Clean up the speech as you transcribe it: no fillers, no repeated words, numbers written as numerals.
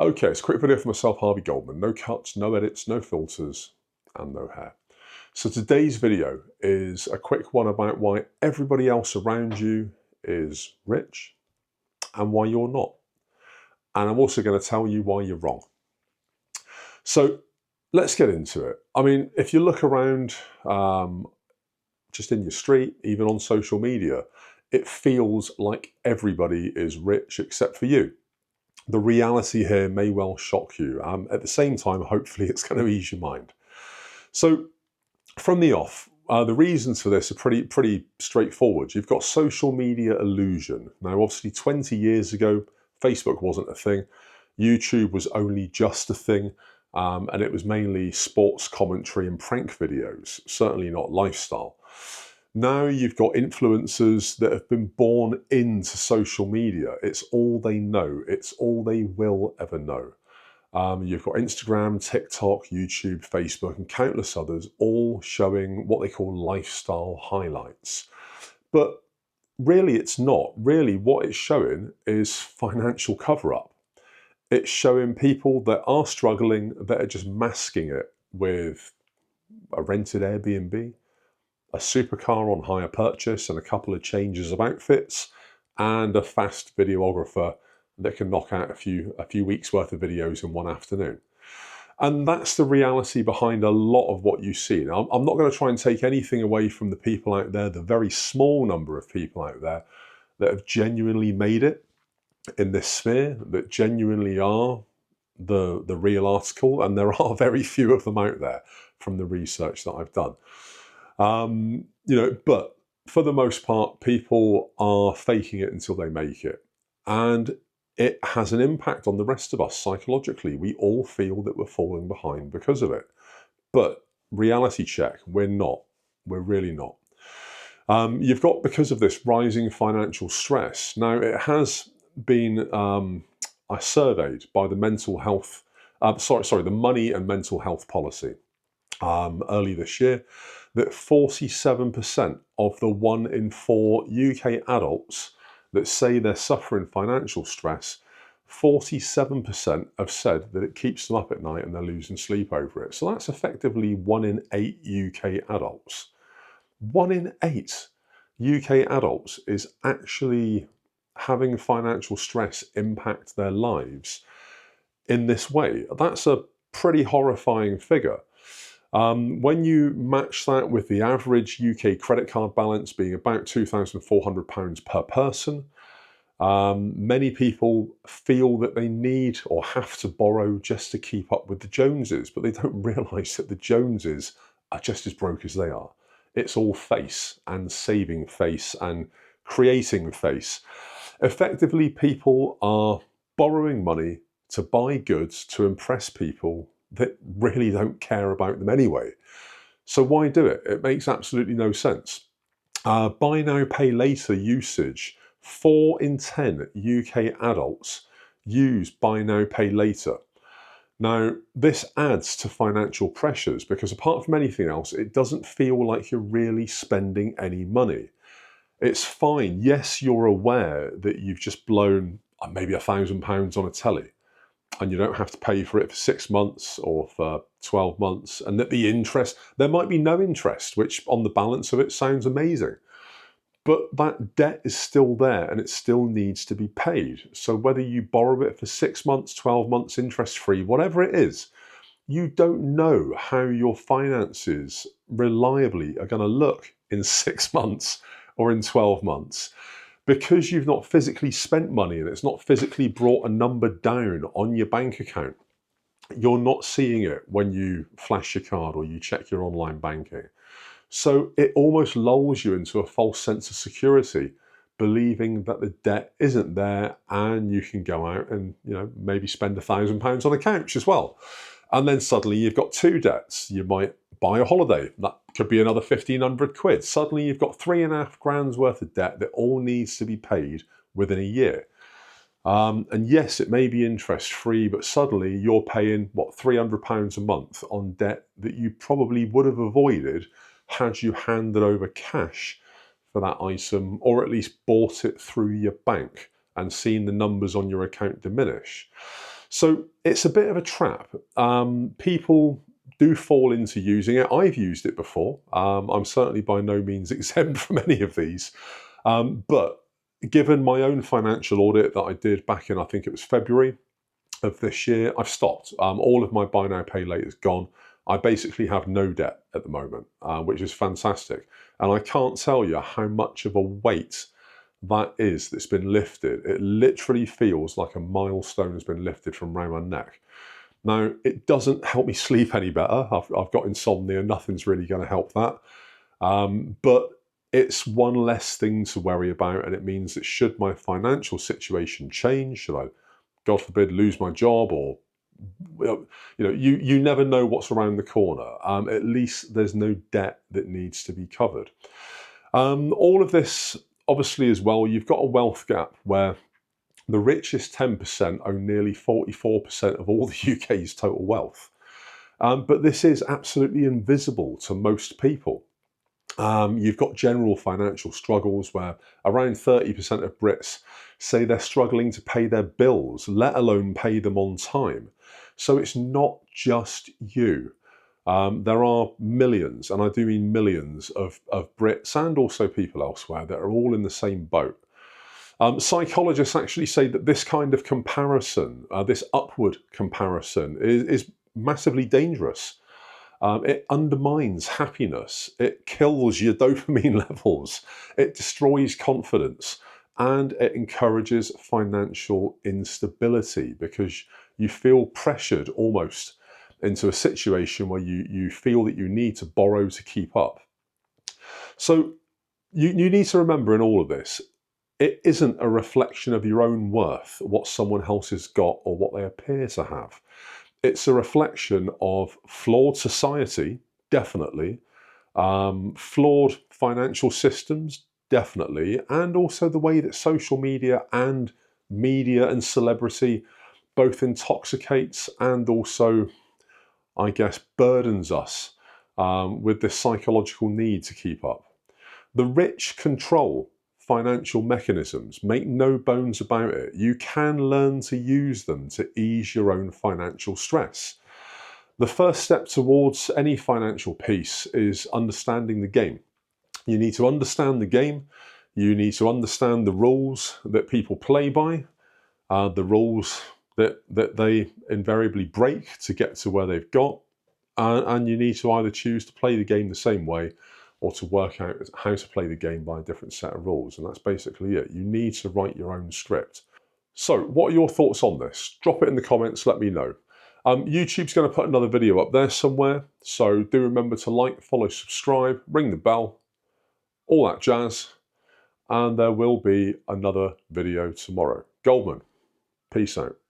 Okay, it's a quick video for myself, Harvey Goldman. No cuts, no edits, no filters, and no hair. So today's video is a quick one about why everybody else around you is rich and why you're not. And I'm also going to tell you why you're wrong. So let's get into it. I mean, if you look around just in your street, even on social media, it feels like everybody is rich except for you. The reality here may well shock you. At the same time, hopefully it's going to ease your mind. So from the off, the reasons for this are pretty straightforward. You've got social media illusion. Now, obviously 20 years ago, Facebook wasn't a thing. YouTube was only just a thing. And it was mainly sports commentary and prank videos, certainly not lifestyle. Now you've got influencers that have been born into social media. It's all they know. It's all they will ever know. You've got Instagram, TikTok, YouTube, Facebook, and countless others, all showing what they call lifestyle highlights. But really, it's not. Really, what it's showing is financial cover-up. It's showing people that are struggling, that are just masking it with a rented Airbnb, a supercar on hire purchase, and a couple of changes of outfits, and a fast videographer that can knock out a few weeks worth of videos in one afternoon. And that's the reality behind a lot of what you see. Now, I'm not going to try and take anything away from the people out there, the very small number of people out there that have genuinely made it in this sphere, that genuinely are the real article, and there are very few of them out there from the research that I've done. But for the most part, people are faking it until they make it. And it has an impact on the rest of us psychologically. We all feel that we're falling behind because of it. But reality check, we're not. We're really not. You've got, because of this, rising financial stress. Now, it has been surveyed by the the Money and Mental Health Policy early this year, that 47% of the 1 in 4 UK adults that say they're suffering financial stress, 47% have said that it keeps them up at night and they're losing sleep over it. So that's effectively 1 in 8 UK adults. 1 in 8 UK adults is actually having financial stress impact their lives in this way. That's a pretty horrifying figure. When you match that with the average UK credit card balance being about £2,400 per person, many people feel that they need or have to borrow just to keep up with the Joneses, but they don't realise that the Joneses are just as broke as they are. It's all face and saving face and creating face. Effectively, people are borrowing money to buy goods to impress people that really don't care about them anyway. So why do it? It makes absolutely no sense. Buy now, pay later usage. 4 in 10 UK adults use buy now, pay later. Now, this adds to financial pressures because apart from anything else, it doesn't feel like you're really spending any money. It's fine. Yes, you're aware that you've just blown maybe £1,000 on a telly, and you don't have to pay for it for 6 months or for 12 months, and that the interest, there might be no interest, which on the balance of it sounds amazing. But that debt is still there and it still needs to be paid. So whether you borrow it for 6 months, 12 months, interest-free, whatever it is, you don't know how your finances reliably are going to look in 6 months or in 12 months. Because you've not physically spent money and it's not physically brought a number down on your bank account, you're not seeing it when you flash your card or you check your online banking. So it almost lulls you into a false sense of security, believing that the debt isn't there and you can go out and maybe spend £1,000 on a couch as well. And then suddenly you've got 2 debts. You might buy a holiday. That could be another 1,500 quid. Suddenly you've got 3.5 grand's worth of debt that all needs to be paid within a year. And yes, it may be interest free, but suddenly you're paying, £300 a month on debt that you probably would have avoided had you handed over cash for that item, or at least bought it through your bank and seen the numbers on your account diminish. So it's a bit of a trap. People do fall into using it. I've used it before. I'm certainly by no means exempt from any of these. But given my own financial audit that I did back in, I think it was February of this year, I've stopped. All of my buy now, pay later is gone. I basically have no debt at the moment, which is fantastic. And I can't tell you how much of a weight that is that's been lifted. It literally feels like a milestone has been lifted from around my neck. Now, it doesn't help me sleep any better. I've got insomnia. Nothing's really going to help that. But it's one less thing to worry about, and it means that should my financial situation change, should I, God forbid, lose my job, or you never know what's around the corner. At least there's no debt that needs to be covered. All of this, obviously, as well, you've got a wealth gap where the richest 10% own nearly 44% of all the UK's total wealth. But this is absolutely invisible to most people. You've got general financial struggles where around 30% of Brits say they're struggling to pay their bills, let alone pay them on time. So it's not just you. There are millions, and I do mean millions, of Brits and also people elsewhere that are all in the same boat. Psychologists actually say that this kind of comparison, this upward comparison, is massively dangerous. It undermines happiness, it kills your dopamine levels, it destroys confidence, and it encourages financial instability because you feel pressured almost into a situation where you feel that you need to borrow to keep up. So you need to remember in all of this, it isn't a reflection of your own worth, what someone else has got or what they appear to have. It's a reflection of flawed society, definitely, flawed financial systems, definitely, and also the way that social media and celebrity both intoxicates and also, I guess, burdens us with this psychological need to keep up. The rich control financial mechanisms, make no bones about it. You can learn to use them to ease your own financial stress. The first step towards any financial peace is understanding the game. You need to understand the game. You need to understand the rules that people play by, the rules that they invariably break to get to where they've got. And you need to either choose to play the game the same way or to work out how to play the game by a different set of rules. And that's basically it. You need to write your own script. So what are your thoughts on this? Drop it in the comments, let me know. YouTube's going to put another video up there somewhere. So do remember to like, follow, subscribe, ring the bell, all that jazz. And there will be another video tomorrow. Goldman, peace out.